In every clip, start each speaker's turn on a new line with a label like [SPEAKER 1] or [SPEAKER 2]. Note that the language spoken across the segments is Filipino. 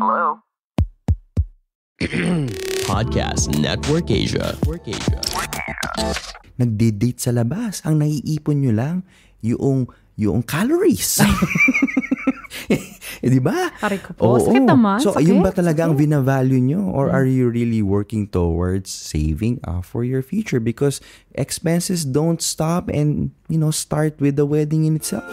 [SPEAKER 1] Hello?
[SPEAKER 2] Podcast Network Asia.
[SPEAKER 3] Nagde-date sa labas. Ang naiipon nyo lang, yung calories. Di ba?
[SPEAKER 4] Aray ko po. Sakit naman.
[SPEAKER 3] So,
[SPEAKER 4] sakit.
[SPEAKER 3] ayun ba talaga ang binavalue nyo? Or are you really working towards saving up for your future? Because expenses don't stop and, start with the wedding in itself.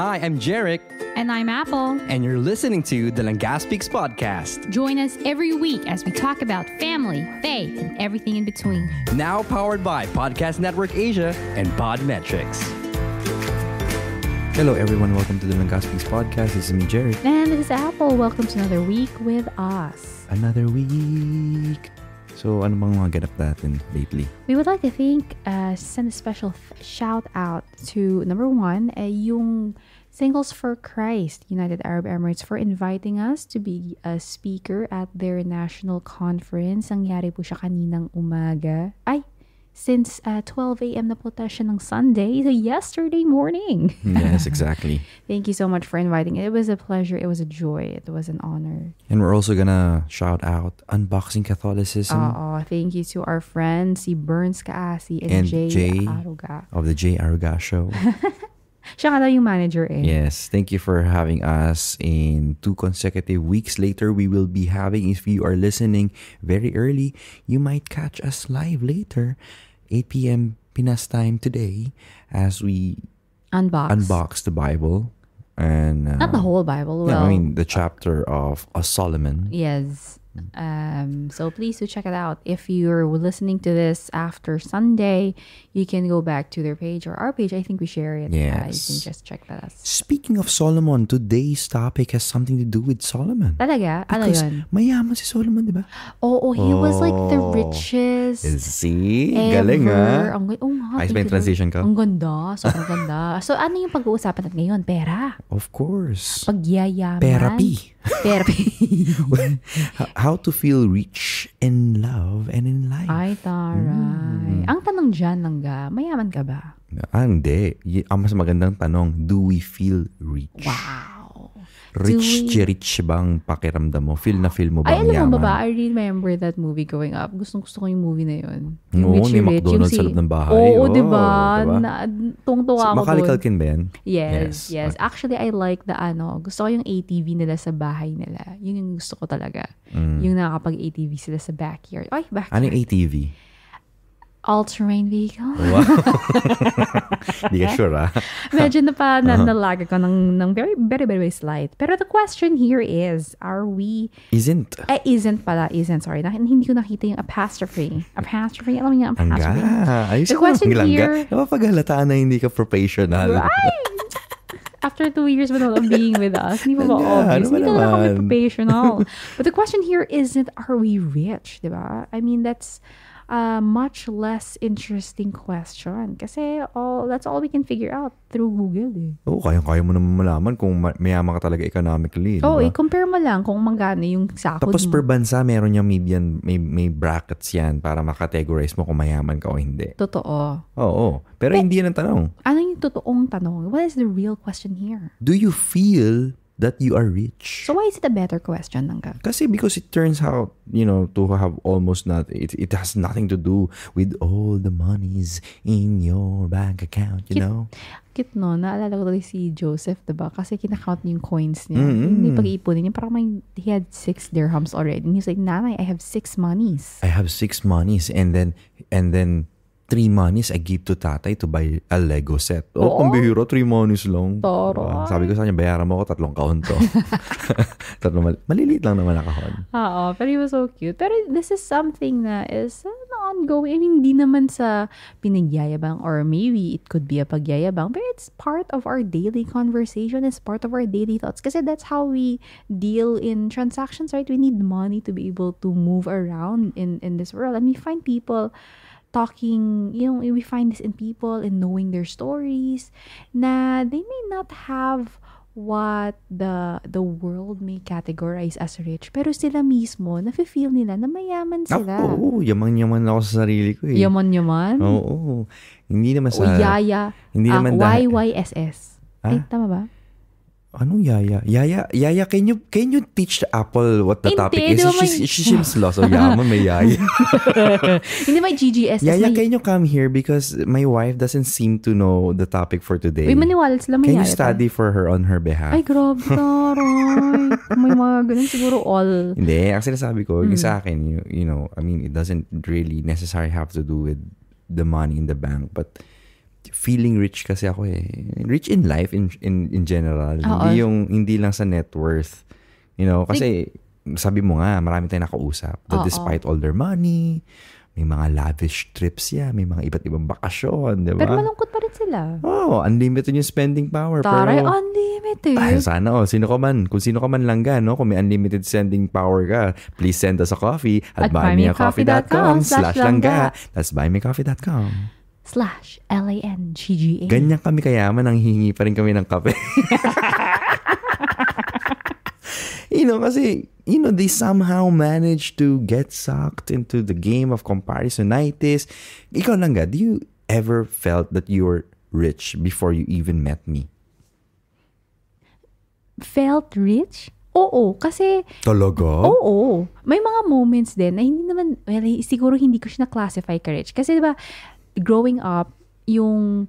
[SPEAKER 5] Hi, I'm Jarek,
[SPEAKER 6] And I'm Apple.
[SPEAKER 5] and you're listening to the Langaspix Podcast.
[SPEAKER 6] Join us every week as we talk about family, faith, and everything in between.
[SPEAKER 5] Now powered by Podcast Network Asia and Podmetrics.
[SPEAKER 3] Hello everyone, welcome to the Langaspix Podcast. This is me, Jerry.
[SPEAKER 4] And this is Apple. Welcome to another week with us.
[SPEAKER 3] Another week. So, ano bang mga ganap natin lately?
[SPEAKER 4] We would like to send a special shout out to number one, yung Singles for Christ, United Arab Emirates, for inviting us to be a speaker at their national conference. Nangyari po siya kaninang umaga. Since 12 a.m. na po tayo siya ng Sunday, so yesterday morning.
[SPEAKER 3] Yes, exactly.
[SPEAKER 4] Thank you so much for inviting. It was a pleasure. It was a joy. It was an honor.
[SPEAKER 3] And we're also gonna shout out Unboxing Catholicism
[SPEAKER 4] Thank you to our friends, si Burns Kaasi and Jay Aruga.
[SPEAKER 3] of the Jay Aruga Show.
[SPEAKER 4] Siya nga daw yung manager eh.
[SPEAKER 3] Yes, thank you for having us in 2 consecutive weeks. Later, we will be having, if you are listening very early, you might catch us live later, 8 p.m. Pinas time today, as we unbox the Bible. And
[SPEAKER 4] Not the whole Bible.
[SPEAKER 3] yeah,
[SPEAKER 4] Well,
[SPEAKER 3] I mean, the chapter of Solomon.
[SPEAKER 4] yes. So please do check it out. If you're listening to this after Sunday, you can go back to their page or our page. I think we share it. You
[SPEAKER 3] Yes.
[SPEAKER 4] can just check that out.
[SPEAKER 3] Speaking of Solomon, today's topic has something to do with Solomon.
[SPEAKER 4] Talaga? Ano
[SPEAKER 3] Because
[SPEAKER 4] yun?
[SPEAKER 3] mayaman si Solomon, di ba?
[SPEAKER 4] Oh, he was like the richest
[SPEAKER 3] See?
[SPEAKER 4] ever.
[SPEAKER 3] Galing, ha?
[SPEAKER 4] Nga,
[SPEAKER 3] Ayos ba yung
[SPEAKER 4] thank you,
[SPEAKER 3] transition ko?
[SPEAKER 4] Ang ganda. Sobrang ganda. So, ano yung pag-uusapan natin ngayon? Pera.
[SPEAKER 3] Of course.
[SPEAKER 4] Pagyayaman.
[SPEAKER 3] Therapy.
[SPEAKER 4] Therapy.
[SPEAKER 3] How to feel rich in love and in life.
[SPEAKER 4] Ay, taray. Ang tanong dyan, Langga, mayaman ka ba?
[SPEAKER 3] Hindi. Ang mas magandang tanong, do we feel rich?
[SPEAKER 4] Wow.
[SPEAKER 3] Rich bang pakiramdam mo? Feel na feel mo
[SPEAKER 4] Ay,
[SPEAKER 3] bang
[SPEAKER 4] alam mo
[SPEAKER 3] yaman?
[SPEAKER 4] ba, I remember that movie growing up. Gustong-gusto ko yung movie na yun.
[SPEAKER 3] Oo,
[SPEAKER 4] Richie
[SPEAKER 3] may
[SPEAKER 4] Rich,
[SPEAKER 3] McDonald's
[SPEAKER 4] yung
[SPEAKER 3] sa loob ng bahay.
[SPEAKER 4] Oo,
[SPEAKER 3] Oo,
[SPEAKER 4] diba?
[SPEAKER 3] diba?
[SPEAKER 4] Tungtuwa ako
[SPEAKER 3] Macaulay
[SPEAKER 4] doon.
[SPEAKER 3] Culkin ba yan?
[SPEAKER 4] Yes.
[SPEAKER 3] Okay.
[SPEAKER 4] Actually, I like the gusto ko yung ATV nila sa bahay nila. Yun yung gusto ko talaga. Yung nakakapag-ATV sila sa backyard. Ay, backyard.
[SPEAKER 3] Ano yung ATV?
[SPEAKER 4] All-terrain vehicle.
[SPEAKER 3] Wow. Hindi ka sure, ha?
[SPEAKER 4] Medyo nalaga ko ng very, very, very slight. Pero the question here is, are we...
[SPEAKER 3] Isn't.
[SPEAKER 4] Isn't, sorry. Hindi ko nakita yung apostrophe. Apostrophe, alam mo yung apostrophe?
[SPEAKER 3] Ayos
[SPEAKER 4] The
[SPEAKER 3] mo,
[SPEAKER 4] question
[SPEAKER 3] Langga.
[SPEAKER 4] here-
[SPEAKER 3] Napapaghalataan na hindi ka professional.
[SPEAKER 4] Right! After 2 years of being with us, hindi ba
[SPEAKER 3] Langga,
[SPEAKER 4] obvious?
[SPEAKER 3] ano ba
[SPEAKER 4] Hindi talaga kami
[SPEAKER 3] naman?
[SPEAKER 4] professional. But the question here isn't, are we rich? Diba? I mean, that's a much less interesting question. Kasi that's all we can figure out through Google eh.
[SPEAKER 3] Oo, kaya mo naman malaman kung mayaman ka talaga economically.
[SPEAKER 4] Oo,
[SPEAKER 3] diba?
[SPEAKER 4] i-compare mo lang kung magkano yung sahod
[SPEAKER 3] Tapos
[SPEAKER 4] mo.
[SPEAKER 3] per bansa, meron niyang may brackets yan para makategorize mo kung mayaman ka o hindi.
[SPEAKER 4] Totoo.
[SPEAKER 3] Oo. Pero hindi yan ang tanong.
[SPEAKER 4] Ano yung totoong tanong? What is the real question here?
[SPEAKER 3] Do you feel that you are rich?
[SPEAKER 4] So why is it a better question, Nangga?
[SPEAKER 3] Kasi because it turns out, to have almost not, it has nothing to do with all the monies in your bank account, you know?
[SPEAKER 4] Cute, no? Naalala ko tuloy si Joseph, diba? Kasi kinakount niya yung coins niya. Hindi pag-iipunin niya. Parang he had 6 dirhams already. And he's like, Nanay, I have 6 monies.
[SPEAKER 3] I have 6 monies and then 3 monies I give to tatay to buy a Lego set. Oh, ang bihira, 3 monies lang.
[SPEAKER 4] Toro.
[SPEAKER 3] Sabi ko sa kanya, bayaran mo ako 3 kahon to. Maliliit lang naman na kahon.
[SPEAKER 4] Oo, pero he was so cute. Pero this is something na is ongoing. I mean, hindi naman sa pinagyayabang or maybe it could be a pagyayabang, but it's part of our daily conversation. It's part of our daily thoughts. Kasi that's how we deal in transactions, right? We need money to be able to move around in this world. And we find people talking, we find this in people, in knowing their stories, na they may not have what the world may categorize as rich, pero sila mismo, nafe-feel nila na mayaman sila.
[SPEAKER 3] Oo, yaman-yaman ako sa sarili ko eh.
[SPEAKER 4] Yaman-yaman?
[SPEAKER 3] Oo. Hindi naman
[SPEAKER 4] O
[SPEAKER 3] sa...
[SPEAKER 4] yaya.
[SPEAKER 3] Hindi naman dahil...
[SPEAKER 4] YYSS. Ay, tama ba?
[SPEAKER 3] Anong yaya? Yaya, can you teach the Apple what the topic is? She seems lost. So, yaman, may yaya.
[SPEAKER 4] Hindi, may GGS.
[SPEAKER 3] Yaya, can you come here because my wife doesn't seem to know the topic for today.
[SPEAKER 4] Uy, maniwala sila may
[SPEAKER 3] Can
[SPEAKER 4] yaya.
[SPEAKER 3] you study for her on her behalf?
[SPEAKER 4] Ay, grabe, taray. May mga ganun siguro all.
[SPEAKER 3] Hindi, ang sinasabi ko, yung sa akin, you know, I mean, it doesn't really necessarily have to do with the money in the bank, but feeling rich kasi ako eh. Rich in life in general. Hindi lang sa net worth. You know, kasi sabi mo nga, marami tayong nakausap that despite all their money, may mga lavish trips may mga iba't ibang bakasyon, di ba?
[SPEAKER 4] Pero malungkot pa rin sila.
[SPEAKER 3] Unlimited yung spending power.
[SPEAKER 4] Taray, unlimited.
[SPEAKER 3] Ay, sana kung sino ka man langga, no? Kung may unlimited sending power ka, please send us a coffee at buymeacoffee.com/langga. That's buymeacoffee.com/LANGGA. Ganyan kami kayaman, nang hihingi pa rin kami ng kape. Kasi, they somehow managed to get sucked into the game of comparisonitis. Ikaw langga, do you ever felt that you were rich before you even met me?
[SPEAKER 4] Felt rich? Oo, kasi...
[SPEAKER 3] Talaga?
[SPEAKER 4] Oo. May mga moments din na hindi naman, siguro hindi ko siya na-classify ka rich. Kasi diba, growing up, yung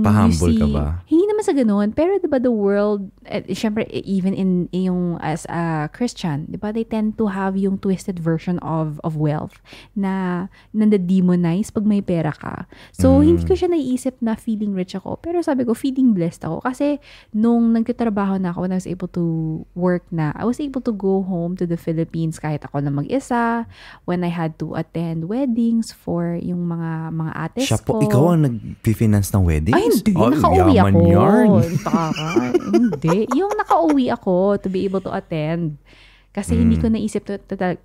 [SPEAKER 3] pa-humble ka ba?
[SPEAKER 4] Hindi naman sa ganun. Pero diba the world, syempre even in yung as a Christian, diba they tend to have yung twisted version of wealth na nanda-demonize pag may pera ka. So hindi ko siya naiisip na feeling rich ako. Pero sabi ko, feeling blessed ako. Kasi nung nagtatrabaho na ako, when I was able to work na, I was able to go home to the Philippines kahit ako na mag-isa. When I had to attend weddings for yung mga ates
[SPEAKER 3] siya po,
[SPEAKER 4] ko.
[SPEAKER 3] ikaw ang nag-finance ng wedding?
[SPEAKER 4] Ay, hindi. Nakauwi ako. Hindi. Yung nakauwi ako to be able to attend. Kasi hindi ko naisip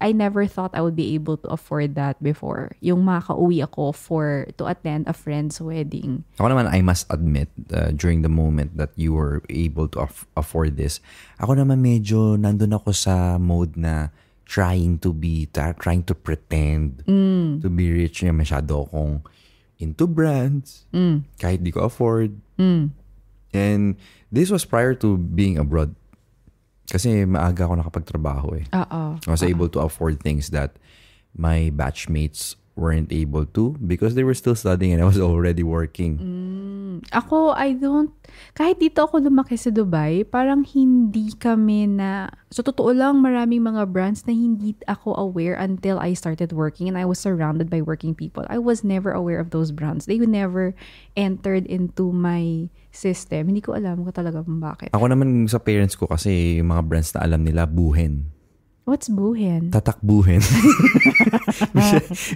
[SPEAKER 4] I never thought I would be able to afford that before. Yung makauwi ako to attend a friend's wedding.
[SPEAKER 3] Ako naman, I must admit, during the moment that you were able to afford this, ako naman medyo nandun ako sa mode na trying to pretend to be rich. Masyado akong into brands, kahit di ko afford. And this was prior to being abroad. Kasi maaga ako nakapagtrabaho eh. I was able to afford things that my batchmates weren't able to because they were still studying and I was already working.
[SPEAKER 4] Ako, kahit dito ako lumaki sa Dubai, parang hindi kami so totoo lang, maraming mga brands na hindi ako aware until I started working and I was surrounded by working people. I was never aware of those brands. They never entered into my system. Hindi ko alam kung talaga bakit.
[SPEAKER 3] Ako naman sa parents ko kasi yung mga brands na alam nila, Buhen.
[SPEAKER 4] What's Buhen?
[SPEAKER 3] Tatakbuhin.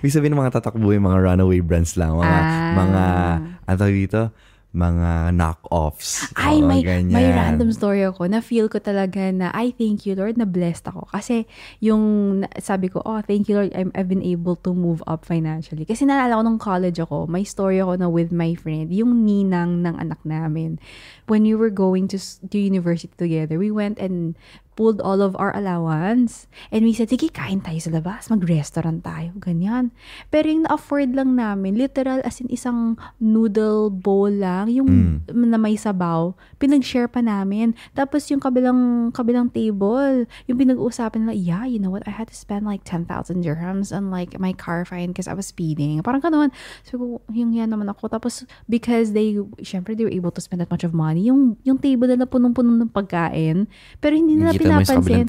[SPEAKER 3] Ibig sabihin ng mga tatakbuhin, mga runaway brands lang. Ano tawag dito? Mga knock-offs.
[SPEAKER 4] Ay, may random story ako na feel ko talaga na I thank you Lord na blessed ako. Kasi yung sabi ko, thank you Lord, I've been able to move up financially. Kasi naalala ko nung college ako, may story ako na with my friend, yung ninang ng anak namin. When we were going to university together, we went and pulled all of our allowance. And we said, sige, kain tayo sa labas. Mag-restaurant tayo. Ganyan. Pero yung na-afford lang namin, literal as in isang noodle bowl lang, yung na may sabaw, pinag-share pa namin. Tapos yung kabilang table, yung pinag-uusapan nila, yeah, you know what, I had to spend like 10,000 dirhams on like my car fine because I was speeding. Parang gano'n. So, yung yan naman ako. Tapos, because they were able to spend that much of money, yung table nila punong-punong ng pagkain, pero hindi nila pinapansin.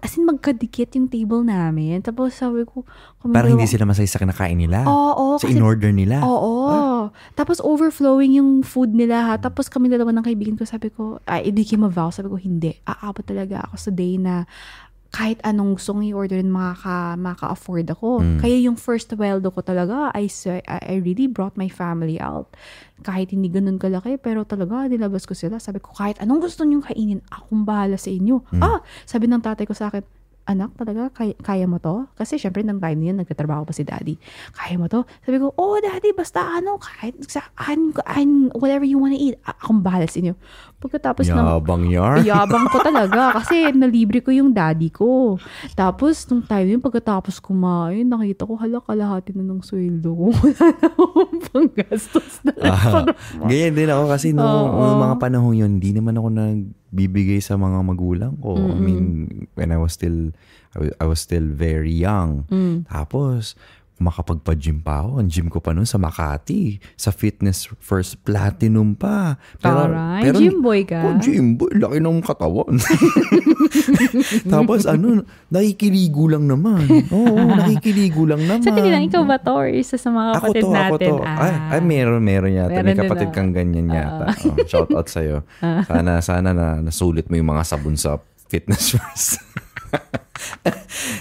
[SPEAKER 4] As in magkadikit yung table namin. Tapos sabi ko,
[SPEAKER 3] parang hindi sila masaya sa kinakain nila.
[SPEAKER 4] Oo.
[SPEAKER 3] Sa in-order nila.
[SPEAKER 4] Oo. Tapos overflowing yung food nila ha. Tapos kami dalawa ng kaibigan ko, sabi ko, it became a vow. Sabi ko, hindi. Aabot talaga ako sa day na kahit anong gusto kong i-orderin, maka-afford ako. Kaya yung first weldo ko talaga, I really brought my family out. Kahit hindi ganun kalaki, pero talaga, nilabas ko sila. Sabi ko, kahit anong gusto niyong kainin, akong bahala sa inyo. Sabi ng tatay ko sa akin, anak talaga, kaya mo to? Kasi syempre, nang time na yun, nagtatrabaho pa si daddy. Kaya mo to? Sabi ko, daddy, basta kahit saan, whatever you wanna eat, akong bahala sa inyo. Pagkatapos yabang ko talaga kasi nalibre ko yung daddy ko. Tapos, nung time yun, pagkatapos kumain, nakita ko, kalahati na ng sweldo ko. Wala na akong panggastos na.
[SPEAKER 3] Ganyan din ako kasi noong mga panahon yun, hindi naman ako nagbibigay sa mga magulang ko. I mean, when I was still very young. Tapos, makapagpa-gym pa ako. Ang gym ko pa noon sa Makati. Sa Fitness First Platinum pa.
[SPEAKER 4] Pero gym boy ka?
[SPEAKER 3] Gym boy. Laki ng katawan. Tapos nakikiligo lang naman. Nakikiligo lang naman.
[SPEAKER 4] Sa tingin lang, ikaw ba to? Or isa sa mga kapatid natin?
[SPEAKER 3] Ako to. Ay, meron yata. May kapatid kang ganyan yata. Shout out sa'yo. Sana na nasulit mo yung mga sabon sa Fitness First.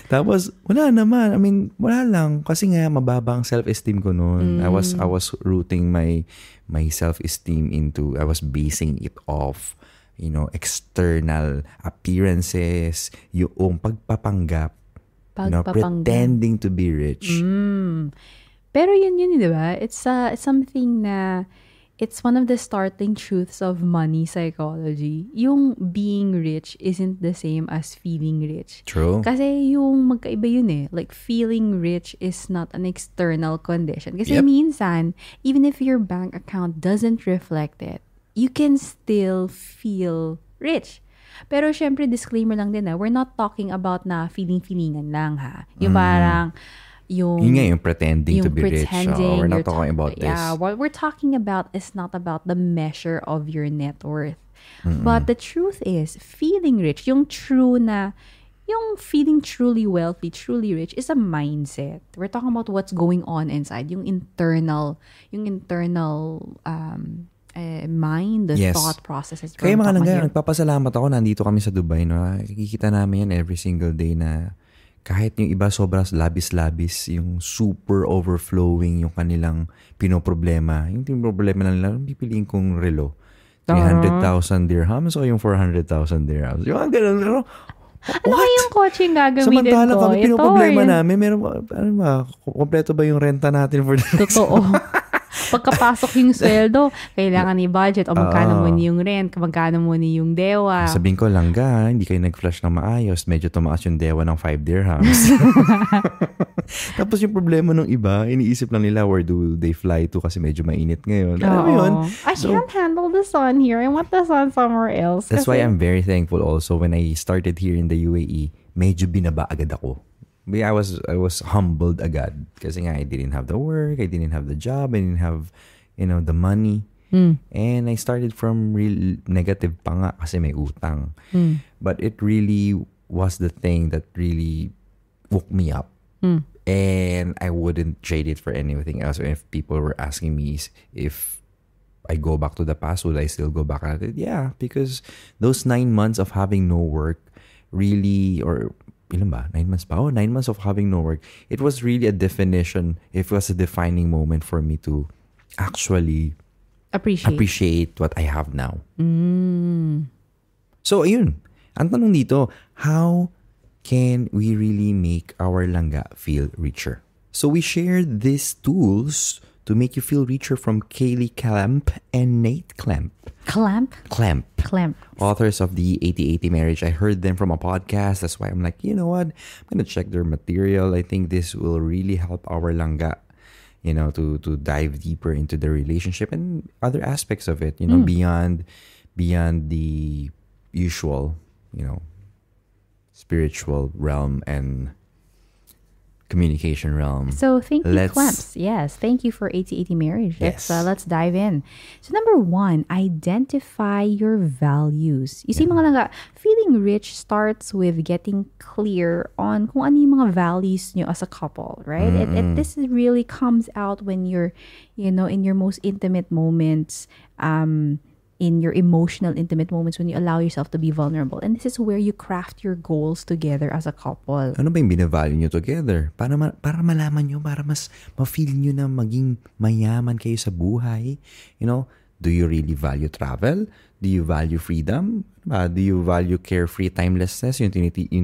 [SPEAKER 3] Tapos, wala naman. I mean, wala lang. Kasi nga, mababa ang self-esteem ko noon. I was rooting my self-esteem into, I was basing it off, external appearances, yung pagpapanggap, pretending to be rich.
[SPEAKER 4] Pero yun, di ba? It's something na, it's one of the startling truths of money psychology. Yung being rich isn't the same as feeling rich.
[SPEAKER 3] True.
[SPEAKER 4] Kasi yung magkaiba yun eh. Like, feeling rich is not an external condition. Kasi minsan, even if your bank account doesn't reflect it, you can still feel rich. Pero syempre, disclaimer lang din we're not talking about na feelingan lang ha. Yung parang, yung
[SPEAKER 3] pretending to be rich. We're not talking about this.
[SPEAKER 4] Yeah, what we're talking about is not about the measure of your net worth. But the truth is, feeling rich, yung feeling truly wealthy, truly rich is a mindset. We're talking about what's going on inside, yung internal mind, the thought processes.
[SPEAKER 3] Kaya mga langga, nagpapasalamat ako, nandito kami sa Dubai, kikita namin yan every single day na kahit yung iba sobrang labis-labis, yung super overflowing yung kanilang pinoproblema. Yung problema lang nila, pipiliin kong relo. 300,000 dirhams o yung 400,000 dirhams. Yung ganun.
[SPEAKER 4] Ano yung kotse yung gagamitin ko?
[SPEAKER 3] Samantala kami, pinoproblema namin. Meron kompleto ba yung renta natin for the next
[SPEAKER 4] Totoo. Pagkapasok yung sweldo, kailangan ni budget o magkano mo ni yung rent, magkano mo ni yung dewa.
[SPEAKER 3] Sabihin ko, langga, hindi kayo nag-flush ng maayos. Medyo tumaas yung dewa ng 5 dirhams. Tapos yung problema ng iba, iniisip lang nila where do they fly to kasi medyo mainit ngayon. Alam mo yun?
[SPEAKER 4] I can't handle the sun here. I want the sun somewhere else.
[SPEAKER 3] That's why I'm very thankful also when I started here in the UAE, medyo binaba agad ako. I was humbled agad kasi nga I didn't have the work, I didn't have the job, I didn't have the money. And I started from real negative pa nga kasi may utang. But it really was the thing that really woke me up. And I wouldn't trade it for anything else. If people were asking me if I go back to the past, would I still go back at it? Yeah, because those 9 months of having no work really, or ilan ba? 9 months pa? 9 months of having no work. It was really a definition. It was a defining moment for me to actually appreciate what I have now. So, ayun. Ang tanong dito, how can we really make our langga feel richer? So, we shared these tools to make you feel richer from Kaylee Clamp and Nate Clamp.
[SPEAKER 4] Clamp?
[SPEAKER 3] Clamp. Authors of the 80-80 Marriage. I heard them from a podcast. That's why I'm like, you know what? I'm going to check their material. I think this will really help our langga, to dive deeper into the relationship and other aspects of it, beyond the usual, spiritual realm and communication realm.
[SPEAKER 4] So thank you, Clamps. Yes, thank you for 80-80 Marriage.
[SPEAKER 3] Yes.
[SPEAKER 4] Let's dive in. So number 1, identify your values. You see, mga langga, feeling rich starts with getting clear on kung ano yung mga values nyo as a couple, right? This really comes out when you're, in your most intimate moments, in your emotional, intimate moments when you allow yourself to be vulnerable. And this is where you craft your goals together as a couple.
[SPEAKER 3] Ano ba yung binavalue nyo together? Para malaman nyo, para mas ma-feel nyo na maging mayaman kayo sa buhay. Do you really value travel? Do you value freedom? Do you value carefree timelessness? Yung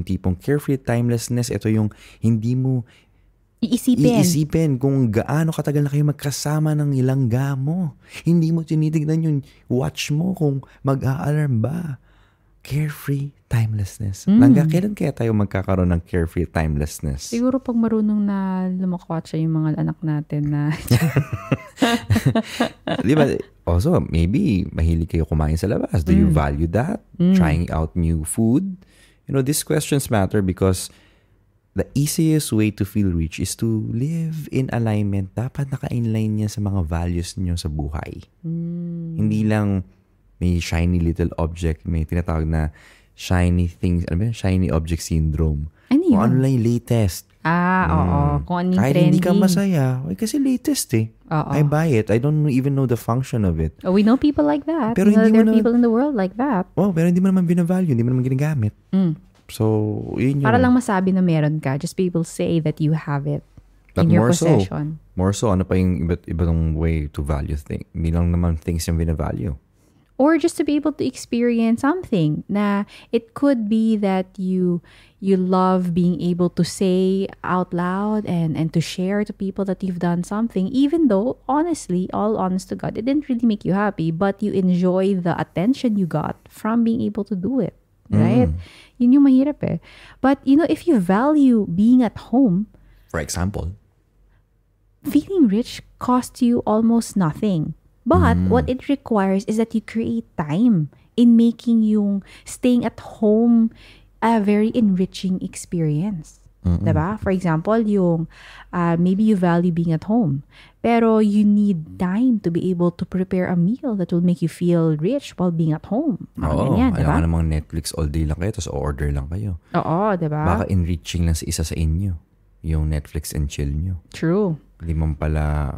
[SPEAKER 3] tipong carefree timelessness, ito yung hindi mo iisipin kung gaano katagal na kayo magkasama ng ilangga mo. Hindi mo tinitignan yung watch mo kung mag-a-alarm ba. Carefree timelessness. Langga, kailan kaya tayo magkakaroon ng carefree timelessness?
[SPEAKER 4] Siguro pag marunong na lumakwatsa yung mga anak natin na...
[SPEAKER 3] Di ba? Also, maybe mahilig kayo kumain sa labas. Do you value that? Trying out new food? These questions matter because the easiest way to feel rich is to live in alignment. Dapat naka-inline niya sa mga values niyo sa buhay. Hindi lang may shiny little object, may tinatawag na shiny things, shiny object syndrome.
[SPEAKER 4] Ano yun?
[SPEAKER 3] Kung ano lang yung latest.
[SPEAKER 4] Oo. Kung ano yung
[SPEAKER 3] kahit
[SPEAKER 4] trending.
[SPEAKER 3] hindi ka masaya, kasi latest
[SPEAKER 4] Oo.
[SPEAKER 3] I buy it. I don't even know the function of it.
[SPEAKER 4] Oh, we know people like that.
[SPEAKER 3] Pero
[SPEAKER 4] There
[SPEAKER 3] hindi mo
[SPEAKER 4] are people in the world like that.
[SPEAKER 3] Pero hindi mo naman binavalue, hindi mo naman ginagamit. So, yun yun.
[SPEAKER 4] Para lang masabi na meron ka, just people say that you have it
[SPEAKER 3] But
[SPEAKER 4] in your
[SPEAKER 3] more
[SPEAKER 4] possession.
[SPEAKER 3] More so, ano pa yung ibang way to value things? Hindi lang naman things yung binavalue.
[SPEAKER 4] Or just to be able to experience something na it could be that you love being able to say out loud and to share to people that you've done something, even though, honestly, all honest to God, it didn't really make you happy, but you enjoy the attention you got from being able to do it. Right? Yun yung mahirap eh. But, if you value being at home,
[SPEAKER 3] For example,
[SPEAKER 4] feeling rich costs you almost nothing. But what it requires is that you create time in making yung staying at home a very enriching experience. Diba? For example, yung maybe you value being at home, pero you need time to be able to prepare a meal that will make you feel rich while being at home. Ganyan, diba?
[SPEAKER 3] Alam ka namang Netflix all day lang kayo, tapos order lang kayo.
[SPEAKER 4] Oo, diba?
[SPEAKER 3] Baka enriching lang sa isa sa inyo, yung Netflix and chill nyo.
[SPEAKER 4] True.
[SPEAKER 3] Hindi man pala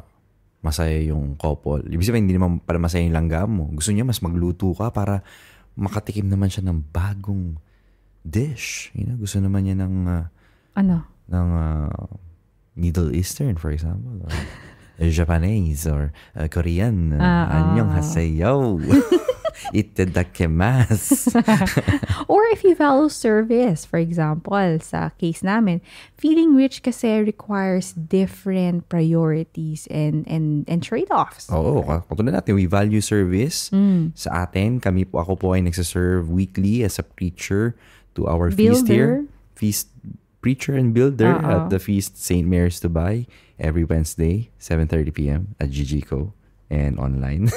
[SPEAKER 3] masaya yung couple. Ibig sabihin, hindi naman pala masaya yung langgam mo. Gusto niya mas magluto ka para makatikim naman siya ng bagong dish. Gusto naman niya ng ng Middle Eastern, for example. Or Japanese or Korean. Annyeonghaseyo. Itadakimasu.
[SPEAKER 4] Or if you value service, for example, sa case namin, feeling rich kasi requires different priorities and trade-offs.
[SPEAKER 3] Oo, katulad natin, we value service. Sa atin, ako po ay nagsaserve weekly as a preacher to our feast here. Preacher and builder at the Feast St. Mary's Dubai every Wednesday, 7:30 p.m. at GGCO and online.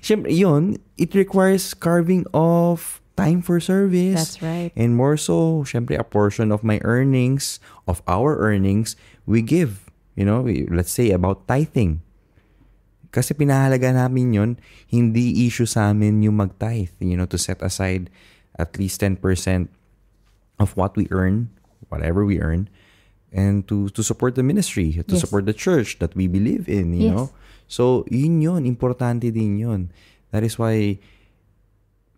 [SPEAKER 3] Siyempre, yun, it requires carving off time for service.
[SPEAKER 4] That's right.
[SPEAKER 3] And more so, siyempre, a portion of my earnings, of our earnings, we give. Let's say about tithing. Kasi pinahalaga namin yun, hindi issue sa amin yung mag-tithe, to set aside at least 10% of what we earn, whatever we earn, and to support the ministry, to support the church that we believe in, you know. So, yun, importante din yun. That is why,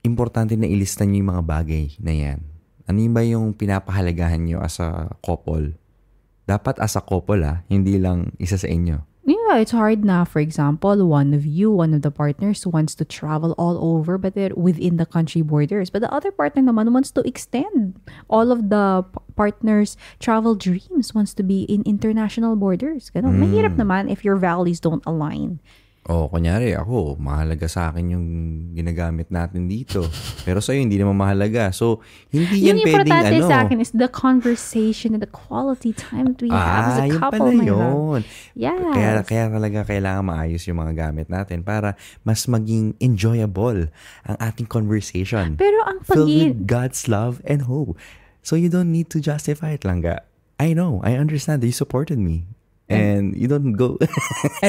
[SPEAKER 3] importante na ilista nyo yung mga bagay na yan. Ano ba yung pinapahalagahan nyo as a couple? Dapat as a couple, hindi lang isa sa inyo.
[SPEAKER 4] Yeah, it's hard na. For example, one of the partners wants to travel all over but they're within the country borders. But the other partner naman wants to extend all of the partner's travel dreams, wants to be in international borders. Ganun. Mahirap naman if your values don't align.
[SPEAKER 3] Kunyari ako, mahalaga sa akin yung ginagamit natin dito. Pero sa'yo, hindi naman mahalaga. So, hindi yan
[SPEAKER 4] yung
[SPEAKER 3] pwedeng
[SPEAKER 4] importante sa akin is the conversation and the quality time that we have as a couple.
[SPEAKER 3] Yun pala yun.
[SPEAKER 4] Yes.
[SPEAKER 3] Kaya talaga kailangan maayos yung mga gamit natin para mas maging enjoyable ang ating conversation.
[SPEAKER 4] Pero ang
[SPEAKER 3] filled with God's love and hope. So, you don't need to justify it, Langga. I know. I understand that you supported me. And you don't go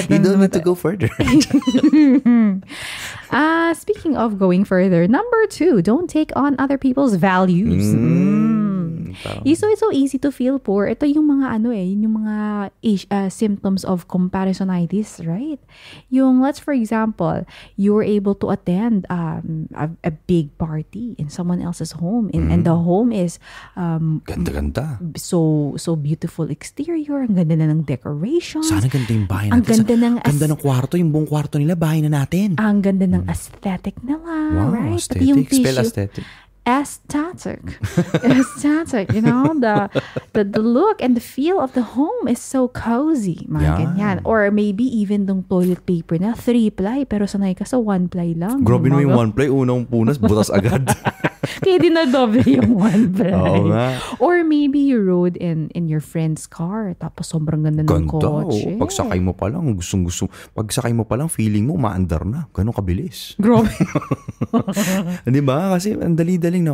[SPEAKER 3] you don't need to go further.
[SPEAKER 4] Speaking of going further, number 2, don't take on other people's values. So it's so easy to feel poor. Ito yung mga yung mga symptoms of comparisonitis, right? Yung, let's for example, you were able to attend a big party in someone else's home, and the home is
[SPEAKER 3] Ganda-ganda.
[SPEAKER 4] so beautiful exterior, ang ganda na ng decorations.
[SPEAKER 3] Sana ganda yung bahay
[SPEAKER 4] Ang
[SPEAKER 3] natin.
[SPEAKER 4] ganda ng
[SPEAKER 3] Ganda ng kwarto, yung buong kwarto nila, bahay na natin.
[SPEAKER 4] Ang ganda ng aesthetic nila,
[SPEAKER 3] Wow,
[SPEAKER 4] right? Pati yung
[SPEAKER 3] aesthetic. Spell
[SPEAKER 4] tissue.
[SPEAKER 3] aesthetic.
[SPEAKER 4] Aesthetic, you know, the look and the feel of the home is so cozy, mga
[SPEAKER 3] Yan.
[SPEAKER 4] ganyan. Or maybe even tong toilet paper na 3-ply, pero sanay ka sa 1-ply lang.
[SPEAKER 3] Grabe na yung
[SPEAKER 4] Mga-
[SPEAKER 3] one play, unang punas, butas agad.
[SPEAKER 4] Kaya di na doble yung 1-ply.
[SPEAKER 3] Oo nga.
[SPEAKER 4] Or maybe you rode in your friend's car, tapos sobrang ganda ng
[SPEAKER 3] Ganda.
[SPEAKER 4] kotse.
[SPEAKER 3] Pagsakay mo pa lang, gustong-gusto. Pagsakay mo pa lang, feeling mo, maandar na. Ganun kabilis.
[SPEAKER 4] Grabe.
[SPEAKER 3] Di ba? Kasi ang dali-daling na,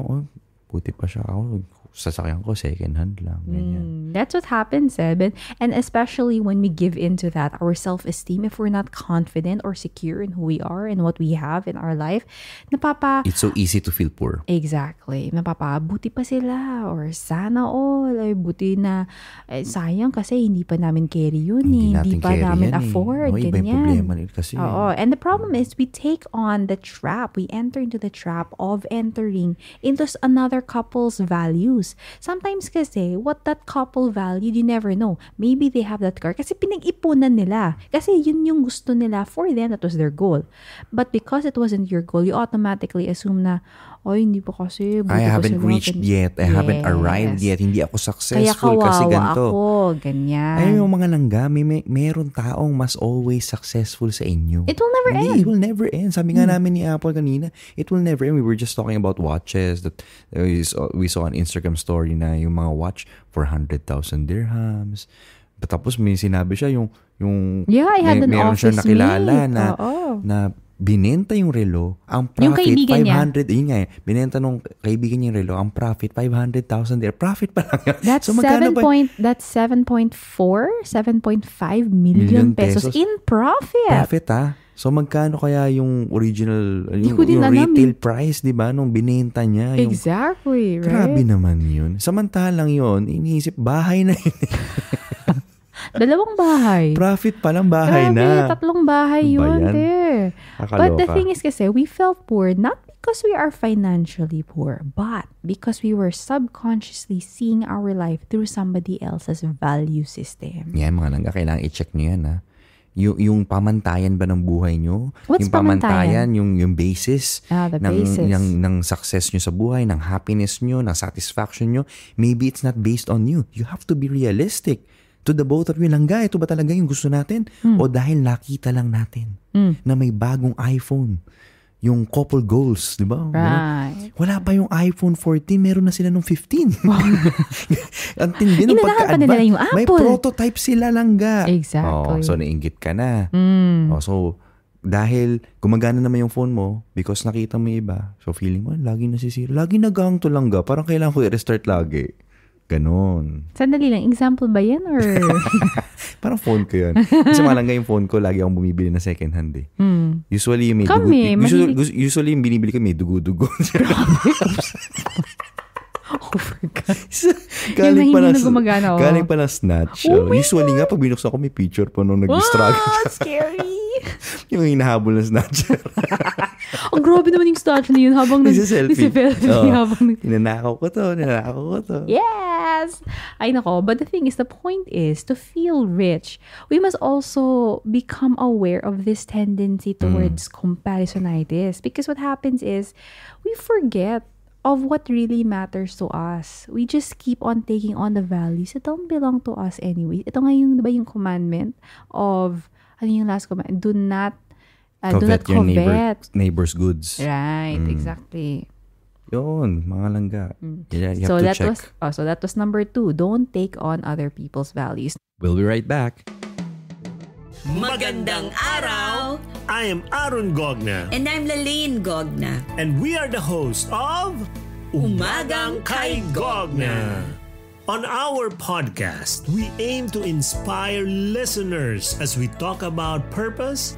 [SPEAKER 3] buti pa siya ako. Sasakyan ko, second hand lang. Ganyan.
[SPEAKER 4] That's what happens, Seb. And especially when we give into that, our self-esteem, if we're not confident or secure in who we are and what we have in our life,
[SPEAKER 3] It's so easy to feel poor.
[SPEAKER 4] Exactly. Buti pa sila, or sana all, ay buti na, sayang kasi hindi pa namin carry yun, hindi pa
[SPEAKER 3] carry
[SPEAKER 4] namin
[SPEAKER 3] yan
[SPEAKER 4] afford,
[SPEAKER 3] Iba yung
[SPEAKER 4] ganyan.
[SPEAKER 3] problema rin kasi.
[SPEAKER 4] Oo. And the problem is we take on the trap, we enter into the trap of entering into another couple's values. Sometimes kasi, what that couple valued, you never know. Maybe they have that car kasi pinag-ipunan nila. Kasi yun yung gusto nila. For them, that was their goal. But because it wasn't your goal, you automatically assume na, hindi pa kasi.
[SPEAKER 3] I haven't reached yet. I haven't arrived yet. Hindi ako successful
[SPEAKER 4] kaya
[SPEAKER 3] kasi ganito.
[SPEAKER 4] ako. Ganyan.
[SPEAKER 3] Ay, yung mga langga, meron taong mas always successful sa inyo.
[SPEAKER 4] It will never end.
[SPEAKER 3] It will never end. Sabi nga namin ni Apple kanina, it will never end. We were just talking about watches that we saw on Instagram story na yung mga watch for 100,000 dirhams. Tapos may sinabi siya yung
[SPEAKER 4] I had an
[SPEAKER 3] meron siya
[SPEAKER 4] office
[SPEAKER 3] nakilala
[SPEAKER 4] mate.
[SPEAKER 3] na binenta yung relo, ang
[SPEAKER 4] Yung
[SPEAKER 3] profit
[SPEAKER 4] kaibigan niya.
[SPEAKER 3] 500, yun nga binenta nung kaibigan niya yung relo, ang profit 500,000 there. Profit pa lang yun.
[SPEAKER 4] That's
[SPEAKER 3] So, magkano ba?
[SPEAKER 4] That's 7.5 million pesos in profit.
[SPEAKER 3] Profit So magkano kaya yung original,
[SPEAKER 4] Di
[SPEAKER 3] yung
[SPEAKER 4] ko din alam.
[SPEAKER 3] retail price, di ba, nung binenta niya? Yung,
[SPEAKER 4] Exactly, right?
[SPEAKER 3] grabe naman yun. Samantalang yun, iniisip, bahay na yun.
[SPEAKER 4] 2 bahay.
[SPEAKER 3] Profit pa lang, bahay
[SPEAKER 4] Grabe,
[SPEAKER 3] na.
[SPEAKER 4] 3 bahay
[SPEAKER 3] Ano ba
[SPEAKER 4] yun,
[SPEAKER 3] yan?
[SPEAKER 4] But the
[SPEAKER 3] Kakaloka.
[SPEAKER 4] thing is kasi, we felt poor not because we are financially poor, but because we were subconsciously seeing our life through somebody else's value system.
[SPEAKER 3] Yan, mga langga, kailangan i-check nyo yan, ha? Yung pamantayan ba ng buhay nyo?
[SPEAKER 4] What's
[SPEAKER 3] yung pamantayan,
[SPEAKER 4] pamantayan?
[SPEAKER 3] yung basis,
[SPEAKER 4] The basis.
[SPEAKER 3] ng success nyo sa buhay, ng happiness nyo, ng satisfaction nyo. Maybe it's not based on you. You have to be realistic. To the both of you, langga, ito ba talaga yung gusto natin? O dahil nakita lang natin na may bagong iPhone. Yung couple goals, di ba?
[SPEAKER 4] Right.
[SPEAKER 3] Wala pa yung iPhone 14, meron na sila nung 15. Ang tindi nung
[SPEAKER 4] Inanahan pa nila yung
[SPEAKER 3] May
[SPEAKER 4] Apple.
[SPEAKER 3] prototype sila langga.
[SPEAKER 4] Exactly.
[SPEAKER 3] So nainggit ka na. So dahil gumagana naman yung phone mo because nakita mo yung iba. So feeling mo, lagi nasisira. Lagi nagang to langga. Parang kailangan ko i-restart lagi. Ganon.
[SPEAKER 4] Sandali lang, example ba yan or?
[SPEAKER 3] Parang phone ko yan. Kasi malangga yung phone ko, lagi akong bumibili na second hand eh. Usually yung may
[SPEAKER 4] Kami,
[SPEAKER 3] usually yung binibili ko may dugo-dugo.
[SPEAKER 4] Oh my God.
[SPEAKER 3] Galing
[SPEAKER 4] Yung
[SPEAKER 3] pa
[SPEAKER 4] hindi
[SPEAKER 3] na
[SPEAKER 4] na gumagana, oh.
[SPEAKER 3] Galing pa na snatch.
[SPEAKER 4] Oh my
[SPEAKER 3] Usually nga, pag binuksan ko, may picture pa nung nag-struggle.
[SPEAKER 4] Scary.
[SPEAKER 3] Yung hinahabol ng snatcher.
[SPEAKER 4] Ang grabe naman yung snatch na yun habang
[SPEAKER 3] Nagsiselfie.
[SPEAKER 4] habang
[SPEAKER 3] Ninanakaw ko to.
[SPEAKER 4] Yes! Ay nako, but the thing is, the point is, to feel rich, we must also become aware of this tendency towards comparisonitis. Because what happens is, we forget of what really matters to us. We just keep on taking on the values that don't belong to us anyway. Ito nga yung, diba yung commandment of, ano yung last command? Do not
[SPEAKER 3] Covet your
[SPEAKER 4] covet.
[SPEAKER 3] neighbor's goods.
[SPEAKER 4] Right, exactly.
[SPEAKER 3] Yun, mga langga. You have
[SPEAKER 4] So
[SPEAKER 3] to
[SPEAKER 4] that
[SPEAKER 3] check.
[SPEAKER 4] was number 2. Don't take on other people's values.
[SPEAKER 2] We'll be right back.
[SPEAKER 1] Magandang araw!
[SPEAKER 7] I am Aaron Gogna,
[SPEAKER 1] And I'm Lalaine Gogna.
[SPEAKER 7] and we are the host of
[SPEAKER 1] Umagang Kay
[SPEAKER 7] Gogna. On our podcast, we aim to inspire listeners as we talk about purpose,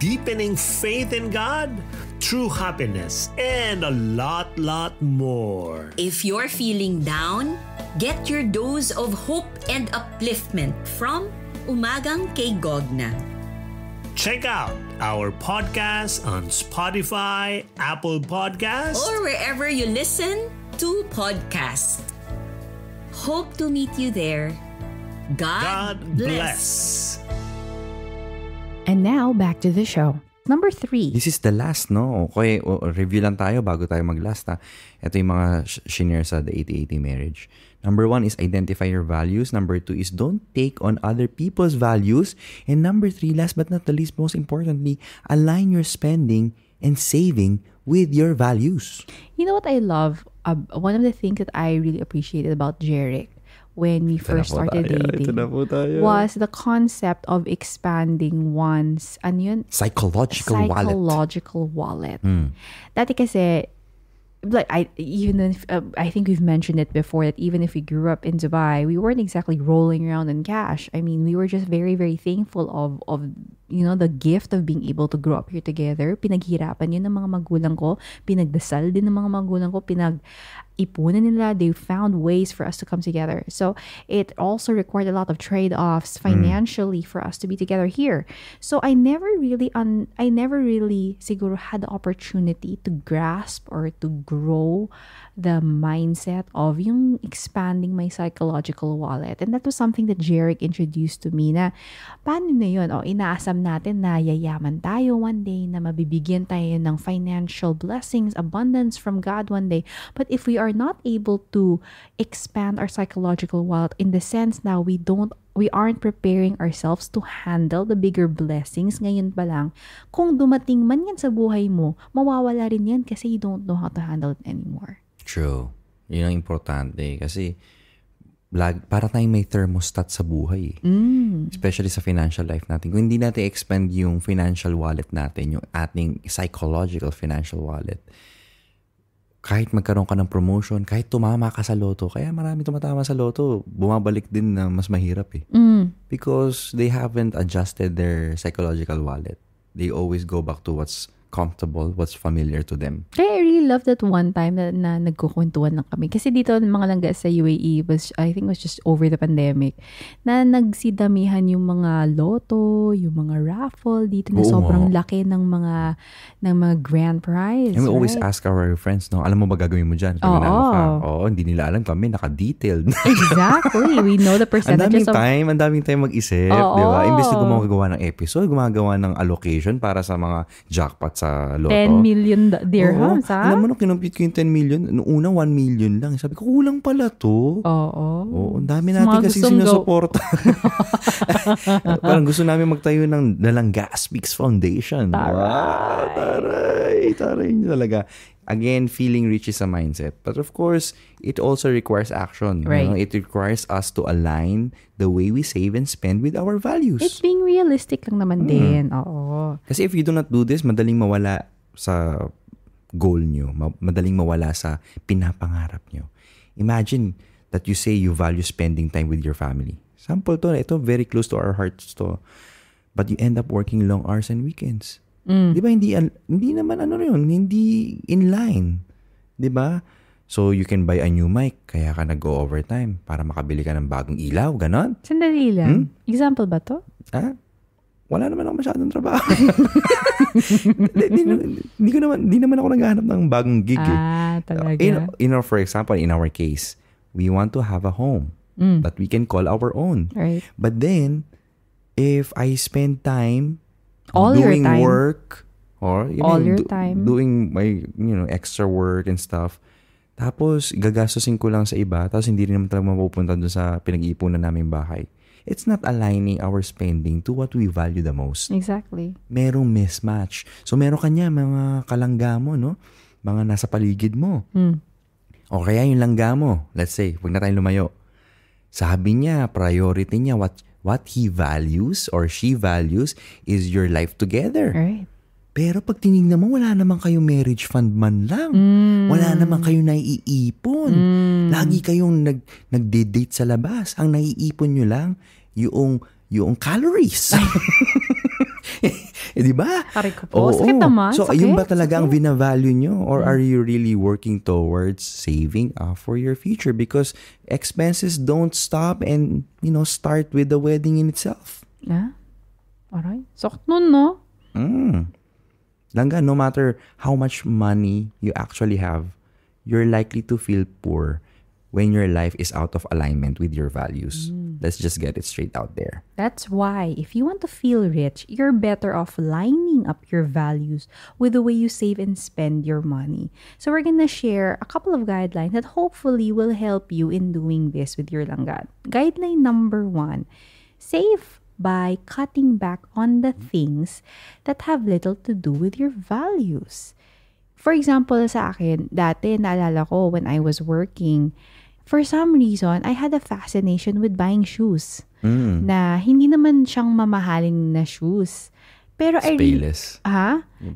[SPEAKER 7] deepening faith in God, true happiness, and a lot more.
[SPEAKER 1] If you're feeling down, get your dose of hope and upliftment from Umagang kay Gogna.
[SPEAKER 7] Check out our podcast on Spotify, Apple Podcasts,
[SPEAKER 1] Or wherever you listen to podcasts. Hope to meet you there. God bless.
[SPEAKER 4] And now, back to the show. Number 3.
[SPEAKER 3] This is the last, no? Okay, review lang tayo bago tayo mag-last, ha? Ito yung mga shinare sa The 80-80 Marriage. Number 1 is identify your values. Number 2 is don't take on other people's values. And number 3, last but not the least, most importantly, align your spending and saving with your values.
[SPEAKER 4] You know what I love? One of the things that I really appreciated about Jeric when we first started dating was the concept of expanding one's
[SPEAKER 3] psychological
[SPEAKER 4] wallet. Dati kasi, like I think we've mentioned it before that even if we grew up in Dubai, we weren't exactly rolling around in cash. I mean, we were just very, very thankful of the gift of being able to grow up here together. Pinaghirapan yun ng mga magulang ko, pinagdasal din ng mga magulang ko, ipunan nila. They found ways for us to come together. So it also required a lot of trade-offs financially for us to be together here. So I never really siguro had the opportunity to grasp or to grow the mindset of yung expanding my psychological wallet. And that was something that Jeric introduced to me na paano na yun? Inaasam natin na yayaman tayo one day, na mabibigyan tayo ng financial blessings, abundance from God one day. But if we are not able to expand our psychological wallet in the sense na we aren't preparing ourselves to handle the bigger blessings ngayon pa lang, kung dumating man yan sa buhay mo, mawawala rin yan kasi you don't know how to handle it anymore.
[SPEAKER 3] True. Yun ang importante. Kasi para tayong may thermostat sa buhay. Especially sa financial life natin. Kung hindi natin expand yung financial wallet natin, yung ating psychological financial wallet, kahit magkaroon ka ng promotion, kahit tumama ka sa loto, kaya marami tumatama sa loto, bumabalik din na mas mahirap eh. Because they haven't adjusted their psychological wallet. They always go back to what's comfortable, what's familiar to them.
[SPEAKER 4] I really love that one time na nagkukwentuhan lang kami. Kasi dito mga langga sa UAE I think was just over the pandemic, na nagsidamihan yung mga loto, yung mga raffle dito na sobrang laki ng mga grand prize.
[SPEAKER 3] And we always ask our friends, no, alam mo ba gagawin mo dyan? Hindi nila alam, kami naka-detailed.
[SPEAKER 4] Exactly. We know the percentages
[SPEAKER 3] ang daming time mag-isip, di ba? Imbes na gumagawa ng episode, gumagawa ng allocation para sa mga jackpot sa loto.
[SPEAKER 4] 10 million dirhams, ha?
[SPEAKER 3] Alam mo, nung kinompute ko yung 10 million, noong una 1 million lang. Sabi ko, kulang pala to. Oo. Ang dami natin kasi sinusuporta. Parang gusto namin magtayo ng Dalanga Speaks Foundation. Taray talaga. Again, feeling rich is a mindset. But of course, it also requires action.
[SPEAKER 4] Right.
[SPEAKER 3] It requires us to align the way we save and spend with our values.
[SPEAKER 4] It's being realistic lang naman din. Oo.
[SPEAKER 3] Kasi if you do not do this, madaling mawala sa goal nyo. Madaling mawala sa pinapangarap nyo. Imagine that you say you value spending time with your family. Sample to, ito very close to our hearts to. But you end up working long hours and weekends. Di ba hindi naman hindi in line. Di ba? So you can buy a new mic, kaya ka nag-go overtime para makabili ka ng bagong ilaw, ganon?
[SPEAKER 4] Sandali lang. Example ba to?
[SPEAKER 3] Wala naman ako masyadong trabaho. Hindi naman ako naghahanap ng bagong gig.
[SPEAKER 4] Talaga.
[SPEAKER 3] For example, in our case, we want to have a home that we can call our own.
[SPEAKER 4] Right.
[SPEAKER 3] But then, if I spend time
[SPEAKER 4] doing
[SPEAKER 3] work or doing my extra work and stuff, tapos gagastusin ko lang sa iba, tapos hindi rin naman talaga mapupunta dun sa pinag-iipunan naming bahay, it's not aligning our spending to what we value the most.
[SPEAKER 4] Exactly.
[SPEAKER 3] Merong mismatch. So meron kanya mga kalangga mo, no? Mga nasa paligid mo. O kaya yung langga mo, let's say, huwag na tayong lumayo. Sabi niya, priority niya, what he values or she values is your life together.
[SPEAKER 4] Right.
[SPEAKER 3] Pero pag tinignan mo, wala naman kayong marriage fund man lang. Wala naman kayong naiipon. Lagi kayong nagde-date sa labas. Ang naiipon nyo lang, yung calories. Di ba?
[SPEAKER 4] Aray ko po. Sakit naman.
[SPEAKER 3] So,
[SPEAKER 4] Sakit.
[SPEAKER 3] yun ba talaga ang binavalue nyo? Or are you really working towards saving up for your future? Because expenses don't stop and, start with the wedding in itself.
[SPEAKER 4] Yeah. Aray. Sakit nun, no?
[SPEAKER 3] Langga, no matter how much money you actually have, you're likely to feel poor when your life is out of alignment with your values. Let's just get it straight out there.
[SPEAKER 4] That's why, if you want to feel rich, you're better off lining up your values with the way you save and spend your money. So we're gonna share a couple of guidelines that hopefully will help you in doing this with your langga. Guideline number 1, save by cutting back on the things that have little to do with your values. For example, sa akin, dati naalala ko when I was working, for some reason, I had a fascination with buying shoes. Na hindi naman siyang mamahaling na shoes. Pero
[SPEAKER 3] Payless.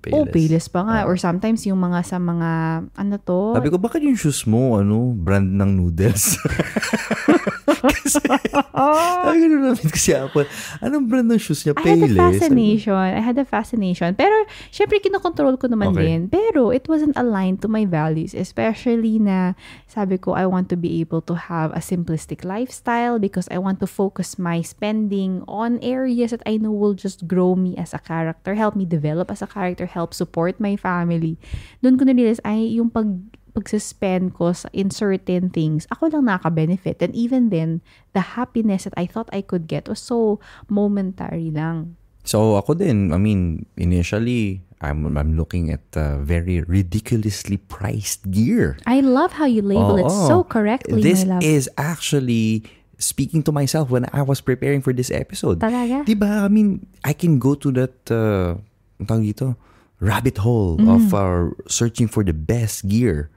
[SPEAKER 4] Payless pa nga. Or sometimes yung mga sa mga, ano to?
[SPEAKER 3] Sabi ko, bakit yung shoes mo, brand ng noodles? Kasi, sabi ko namin kasi Apple, anong brand ng shoes niya? Payless.
[SPEAKER 4] I had a fascination. Pero, syempre, kinokontrol ko naman din. Pero, it wasn't aligned to my values. Especially na, sabi ko, I want to be able to have a simplistic lifestyle because I want to focus my spending on areas that I know will just grow me as a character, help me develop as a character, help support my family. Doon ko na-realize, yung pag-suspend ko in certain things, ako lang nakaka-benefit. And even then, the happiness that I thought I could get was so momentary lang.
[SPEAKER 3] So, ako din, initially, I'm looking at very ridiculously priced gear.
[SPEAKER 4] I love how you label it so correctly,
[SPEAKER 3] This
[SPEAKER 4] my love.
[SPEAKER 3] is actually speaking to myself when I was preparing for this episode.
[SPEAKER 4] Talaga?
[SPEAKER 3] Diba? I can go to that rabbit hole of searching for the best gear.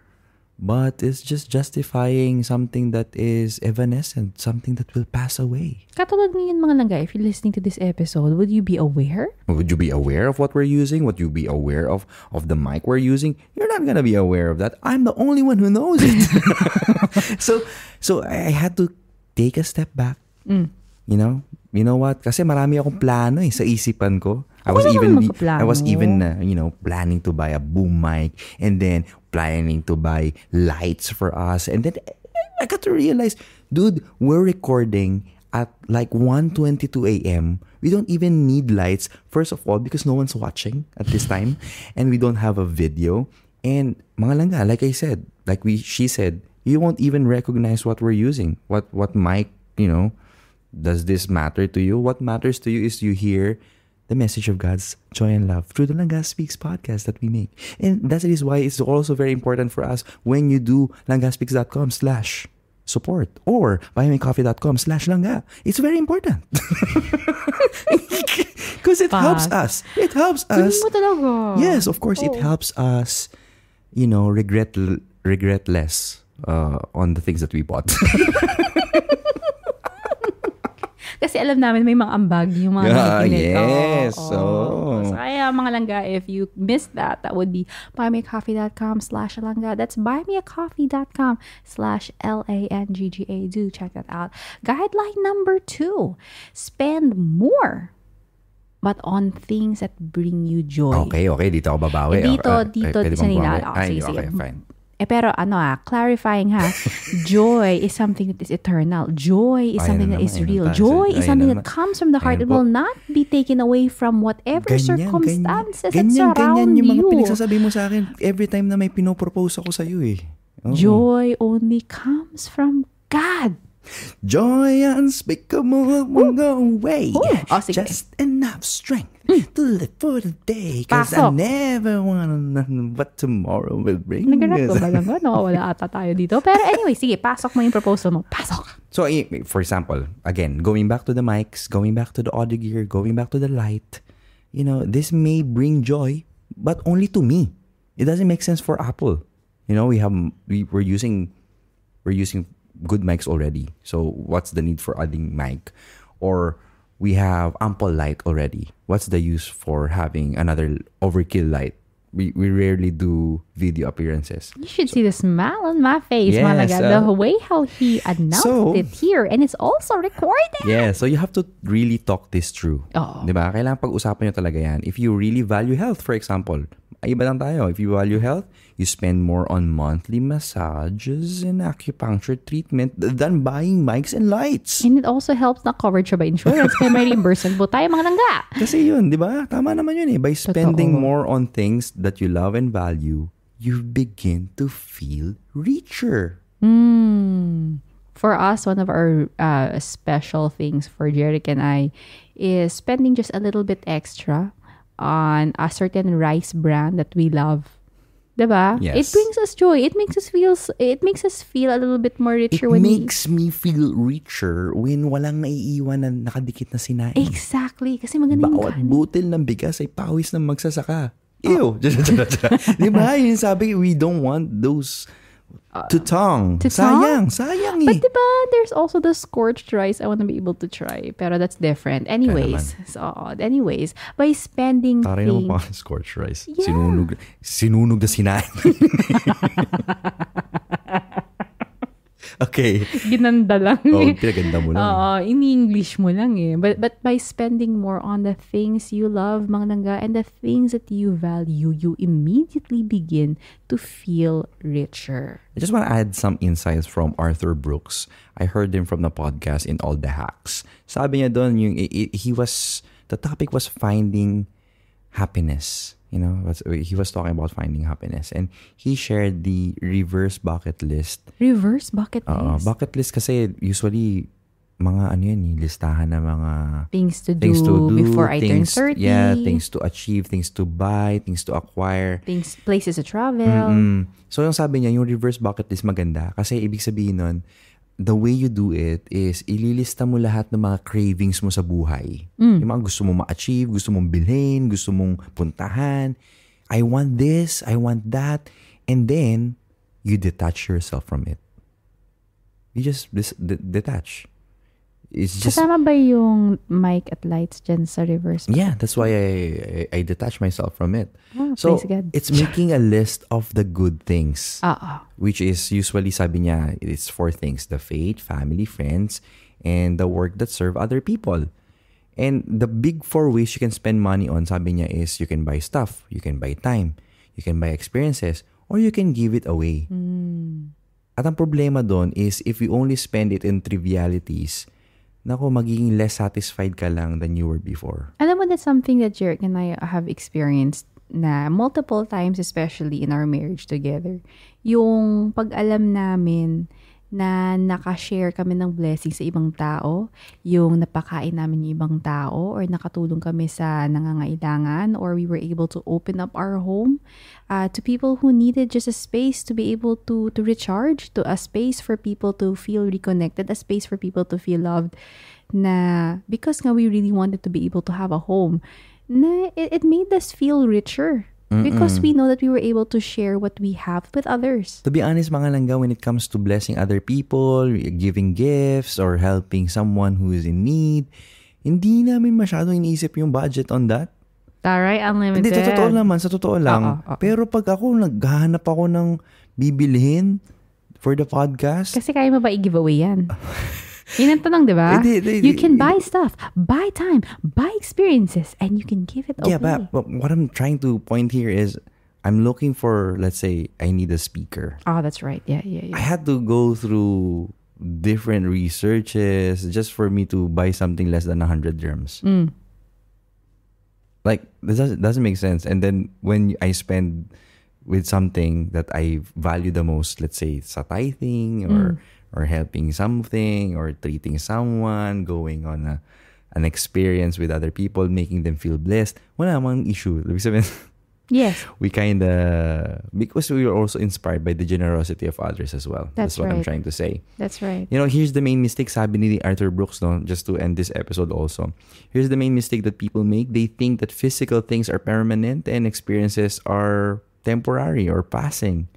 [SPEAKER 3] But it's just justifying something that is evanescent, something that will pass away.
[SPEAKER 4] Katulad ngayon mga langga, if you're listening to this episode, would you be aware?
[SPEAKER 3] Would you be aware of what we're using? Would you be aware of the mic we're using? You're not gonna be aware of that. I'm the only one who knows it. So I had to take a step back. You know what? Kasi marami akong plano sa isipan ko. I was even planning to buy a boom mic and then planning to buy lights for us. And then I got to realize, dude, we're recording at like 1:22 a.m. We don't even need lights. First of all, because no one's watching at this time and we don't have a video. And mga langga, like I said, she said, you won't even recognize what we're using. What mic, does this matter to you? What matters to you is you hear the message of God's joy and love through the Langga Speaks podcast that we make. And that is why it's also very important for us when you do langgaspeaks.com/support or buymeacoffee.com/langga. It's very important. Because it helps us. It helps us.
[SPEAKER 4] Mo talaga.
[SPEAKER 3] Yes, of course, it helps us, regret less on the things that we bought.
[SPEAKER 4] Kasi alam namin may mga ambag yung mga nakikinig.
[SPEAKER 3] Yes.
[SPEAKER 4] So kaya mga langga, if you missed that would be buymeacoffee.com/langga. That's buymeacoffee.com/LANGGA. Do check that out. Guideline number 2, spend more but on things that bring you joy.
[SPEAKER 3] Okay. Dito ako babawi.
[SPEAKER 4] Dito, sanina. Sige.
[SPEAKER 3] Fine.
[SPEAKER 4] Pero clarifying ha, joy is something that is eternal. Joy is something that is real. Joy is something that comes from the heart. It will not be taken away from whatever circumstances that surround
[SPEAKER 3] yung mga
[SPEAKER 4] you.
[SPEAKER 3] pinagsasabi mo sa akin every time na may pinopropose ako sa'yo eh.
[SPEAKER 4] Joy only comes from God.
[SPEAKER 3] Joy unspeakable won't go away.
[SPEAKER 4] Sige.
[SPEAKER 3] Just enough strength to live for the day. Cause I never wanna know what tomorrow will bring.
[SPEAKER 4] Nagganap ko ba lang ba? Wala ata tayo dito. Pero anyway, sige, pasok mo yung proposal mo. Pasok.
[SPEAKER 3] So, for example, again, going back to the mics, going back to the audio gear, going back to the light, this may bring joy, but only to me. It doesn't make sense for Apple. We're using good mics already. So what's the need for adding mic? Or we have ample light already. What's the use for having another overkill light? we rarely do video appearances.
[SPEAKER 4] You should see the smile on my face,
[SPEAKER 3] Yes,
[SPEAKER 4] Malaga. The way how he announced it here. And it's also recorded.
[SPEAKER 3] Yeah, so you have to really talk this through.
[SPEAKER 4] Oo.
[SPEAKER 3] Diba? Kailangan pag-usapan nyo talaga yan. If you really value health, for example, iba lang tayo. If you value health, you spend more on monthly massages and acupuncture treatment than buying mics and lights.
[SPEAKER 4] And it also helps na covered siya by insurance. Kaya may reimbursement po tayo, mga langga.
[SPEAKER 3] Kasi yun, di ba? Tama naman yun eh. By spending
[SPEAKER 4] Totoo.
[SPEAKER 3] more on things that you love and value, you begin to feel richer.
[SPEAKER 4] For us, one of our special things for Jeric and I is spending just a little bit extra on a certain rice brand that we love. Diba?
[SPEAKER 3] Yes.
[SPEAKER 4] It brings us joy. It makes us feel a little bit more richer
[SPEAKER 3] It
[SPEAKER 4] when
[SPEAKER 3] makes me feel richer when walang naiiwan na nakadikit na sinain.
[SPEAKER 4] Exactly. Kasi maganda yung
[SPEAKER 3] Bawat
[SPEAKER 4] kanin.
[SPEAKER 3] butil ng bigas ay pawis ng magsasaka. Ew! Di ba? Yun sabi, we don't want those to tongue.
[SPEAKER 4] To tongue?
[SPEAKER 3] Sayang eh.
[SPEAKER 4] But diba, there's also the scorched rice I want to be able to try. Pero that's different. Anyways, by spending
[SPEAKER 3] Taray naman pa scorched rice. Sinunog na sinain. Okay.
[SPEAKER 4] Ginanda lang.
[SPEAKER 3] Pinaganda mo lang.
[SPEAKER 4] In-English mo lang eh. But by spending more on the things you love, mga langga, and the things that you value, you immediately begin to feel richer.
[SPEAKER 3] I just want to add some insights from Arthur Brooks. I heard him from the podcast in All the Hacks. Sabi niya doon, the topic was finding happiness. You know, he was talking about finding happiness. And he shared the reverse bucket list.
[SPEAKER 4] Reverse bucket list?
[SPEAKER 3] Bucket list kasi usually, mga listahan na mga
[SPEAKER 4] things to do before I turn 30.
[SPEAKER 3] Yeah, things to achieve, things to buy, things to acquire.
[SPEAKER 4] Places to travel.
[SPEAKER 3] So yung sabi niya, yung reverse bucket list maganda. Kasi ibig sabihin nun, the way you do it is ililista mo lahat ng mga cravings mo sa buhay. Yung mga gusto mong ma-achieve, gusto mong bilhin, gusto mong puntahan. I want this, I want that. And then, you detach yourself from it. You just detach. It's just...
[SPEAKER 4] Kasama ba yung mic at lights dyan sa reverse bucket?
[SPEAKER 3] Yeah, that's why I detach myself from it. So,
[SPEAKER 4] praise God.
[SPEAKER 3] it's making a list of the good things. Which is usually, sabi niya, it's 4 things. The faith, family, friends, and the work that serve other people. And the big 4 ways you can spend money on, sabi niya, is you can buy stuff, you can buy time, you can buy experiences, or you can give it away. At ang problema doon is if you only spend it in trivialities, nako, magiging less satisfied ka lang than you were before.
[SPEAKER 4] Alam mo, that's something that Jeric and I have experienced na multiple times, especially in our marriage together. Yung pag-alam namin na nakashare kami ng blessings sa ibang tao, yung napakain namin yung ibang tao, or nakatulong kami sa nangangailangan, or we were able to open up our home to people who needed just a space to be able to recharge, to a space for people to feel reconnected, a space for people to feel loved, na because nga we really wanted to be able to have a home, na it made us feel richer. Because we know that we were able to share what we have with others.
[SPEAKER 3] To be honest, mga langga, when it comes to blessing other people, giving gifts, or helping someone who is in need, hindi namin masyadong iniisip yung budget on that.
[SPEAKER 4] Taray, unlimited.
[SPEAKER 3] Hindi, sa totoo lang. Pero pag ako, naghahanap ako ng bibilihin for the podcast.
[SPEAKER 4] Kasi kaya mo ba i-giveaway yan? Yun ang tanong, di ba? You can buy stuff, buy time, buy experiences, and you can give it away.
[SPEAKER 3] Yeah, but what I'm trying to point here is I'm looking for, let's say, I need a speaker.
[SPEAKER 4] Oh, that's right. Yeah.
[SPEAKER 3] I had to go through different researches just for me to buy something less than 100 dirhams. Like, this doesn't make sense. And then when I spend with something that I value the most, let's say, sa tithing or helping something, or treating someone, going on an experience with other people, making them feel blessed, wala namang issue.
[SPEAKER 4] Yes.
[SPEAKER 3] We because we were also inspired by the generosity of others as well. That's what I'm trying to say.
[SPEAKER 4] That's right.
[SPEAKER 3] You know, here's the main mistake, sabi ni Arthur Brooks, no, just to end this episode also. Here's the main mistake that people make. They think that physical things are permanent and experiences are temporary or passing.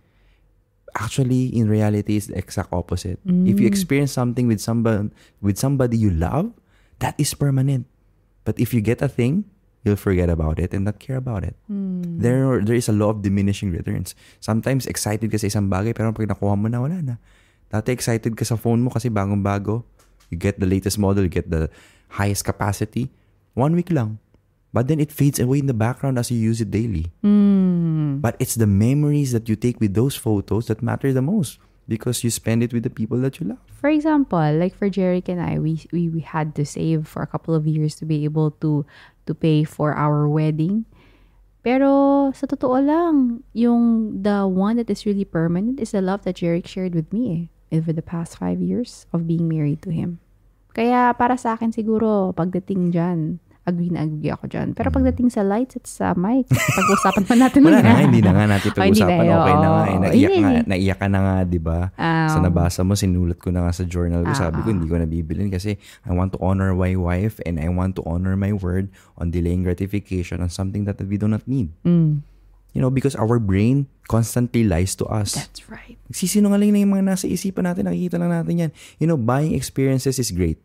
[SPEAKER 3] Actually, in reality, it's the exact opposite. If you experience something with somebody you love, that is permanent. But if you get a thing, you'll forget about it and not care about it. There is a law of diminishing returns. Sometimes excited ka sa isang bagay pero pag nakuha mo na, wala na. Dati excited ka sa phone mo kasi bagong-bago. You get the latest model, you get the highest capacity. 1 week lang. But then it fades away in the background as you use it daily. But it's the memories that you take with those photos that matter the most because you spend it with the people that you love.
[SPEAKER 4] For example, like for Jeric and I, we had to save for a couple of years to be able to pay for our wedding. Pero sa totoo lang, the one that is really permanent is the love that Jeric shared with me over the past 5 years of being married to him. Kaya para sa akin siguro, pagdating dyan, agree na agree ako dyan. Pero pagdating sa lights at sa mic, pag-usapan pa natin
[SPEAKER 3] wala na, hindi na nga natin pag-usapan. Okay na nga. Naiyak ka na nga, di ba? Sa nabasa mo, sinulat ko na nga sa journal ko. Sabi ko, hindi ko nabibilin kasi I want to honor my wife and I want to honor my word on delaying gratification on something that we do not need. You know, because our brain constantly lies to us.
[SPEAKER 4] That's right.
[SPEAKER 3] Sisinungaling na yung mga nasa isipan natin, nakikita lang natin yan. You know, buying experiences is great.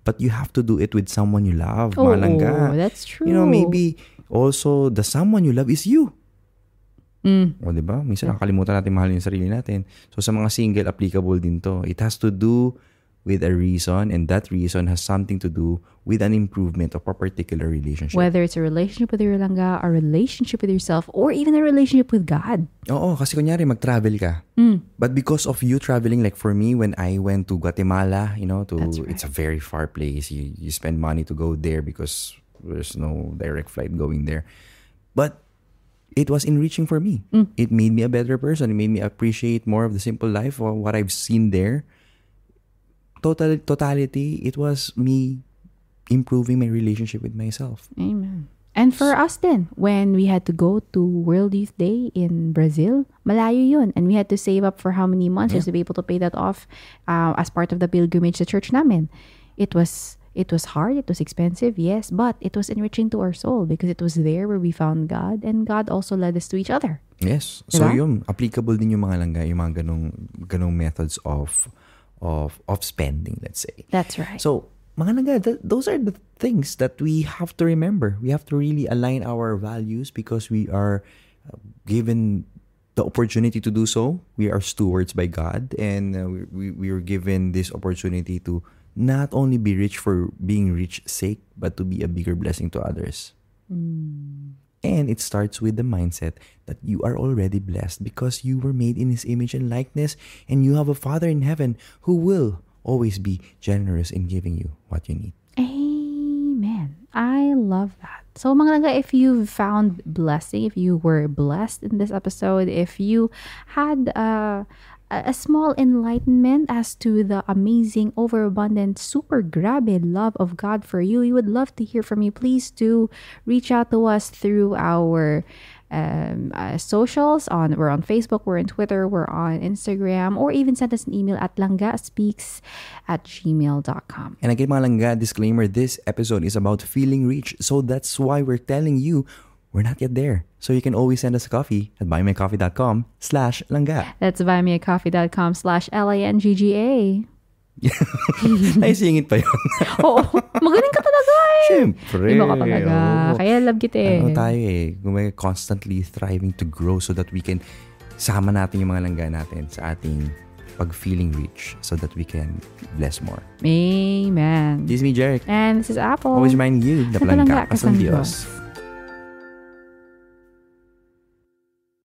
[SPEAKER 3] But you have to do it with someone you love.
[SPEAKER 4] Oh,
[SPEAKER 3] that's
[SPEAKER 4] true.
[SPEAKER 3] You know, maybe also the someone you love is you. O, diba? Minsan nakakalimutan natin mahalin yung sarili natin. So, sa mga single, applicable din to. It has to do with a reason, and that reason has something to do with an improvement of a particular relationship.
[SPEAKER 4] Whether it's a relationship with your langga, a relationship with yourself, or even a relationship with God.
[SPEAKER 3] Oo, kasi kunyari mag-travel ka. But because of you traveling, like for me, when I went to Guatemala, you know, it's a very far place. You spend money to go there because there's no direct flight going there. But it was enriching for me. It made me a better person. It made me appreciate more of the simple life or what I've seen there. Totality, it was me improving my relationship with myself.
[SPEAKER 4] Amen. And for us then, when we had to go to World Youth Day in Brazil, malayo yun. And we had to save up for how many months just to be able to pay that off as part of the pilgrimage to church namin. It was hard, it was expensive, yes, but it was enriching to our soul because it was there where we found God and God also led us to each other.
[SPEAKER 3] Yes. So yun, applicable din yung mga langga, yung mga ganong methods of spending, let's say.
[SPEAKER 4] That's right.
[SPEAKER 3] So, mga langga, those are the things that we have to remember. We have to really align our values because we are given the opportunity to do so. We are stewards by God, and we are given this opportunity to not only be rich for being rich sake, but to be a bigger blessing to others. And it starts with the mindset that you are already blessed because you were made in His image and likeness, and you have a Father in heaven who will always be generous in giving you what you need.
[SPEAKER 4] Amen. I love that. So mga langga, if you found blessing, if you were blessed in this episode, if you had a small enlightenment as to the amazing, overabundant, super grabe love of God for you, we would love to hear from you. Please do reach out to us through our socials. We're on Facebook, we're on Twitter, we're on Instagram, or even send us an email at langgaspeaks@gmail.com.
[SPEAKER 3] And again, mga langga, disclaimer, this episode is about feeling rich. So that's why we're telling you we're not yet there. So you can always send us a coffee at buymeacoffee.com/langga.
[SPEAKER 4] That's buymeacoffee.com/langga.
[SPEAKER 3] Naisingit pa yun.
[SPEAKER 4] Oo. Magaling ka talaga eh.
[SPEAKER 3] Siyempre.
[SPEAKER 4] Iba ka talaga. Kaya love kita eh.
[SPEAKER 3] Ano tayo eh. Constantly thriving to grow so that we can sama natin yung mga langga natin sa ating pag-feeling rich so that we can bless more.
[SPEAKER 4] Amen.
[SPEAKER 3] This is me, Jeric.
[SPEAKER 4] And this is Apple.
[SPEAKER 3] Always reminding you, na palangga ka sa Diyos.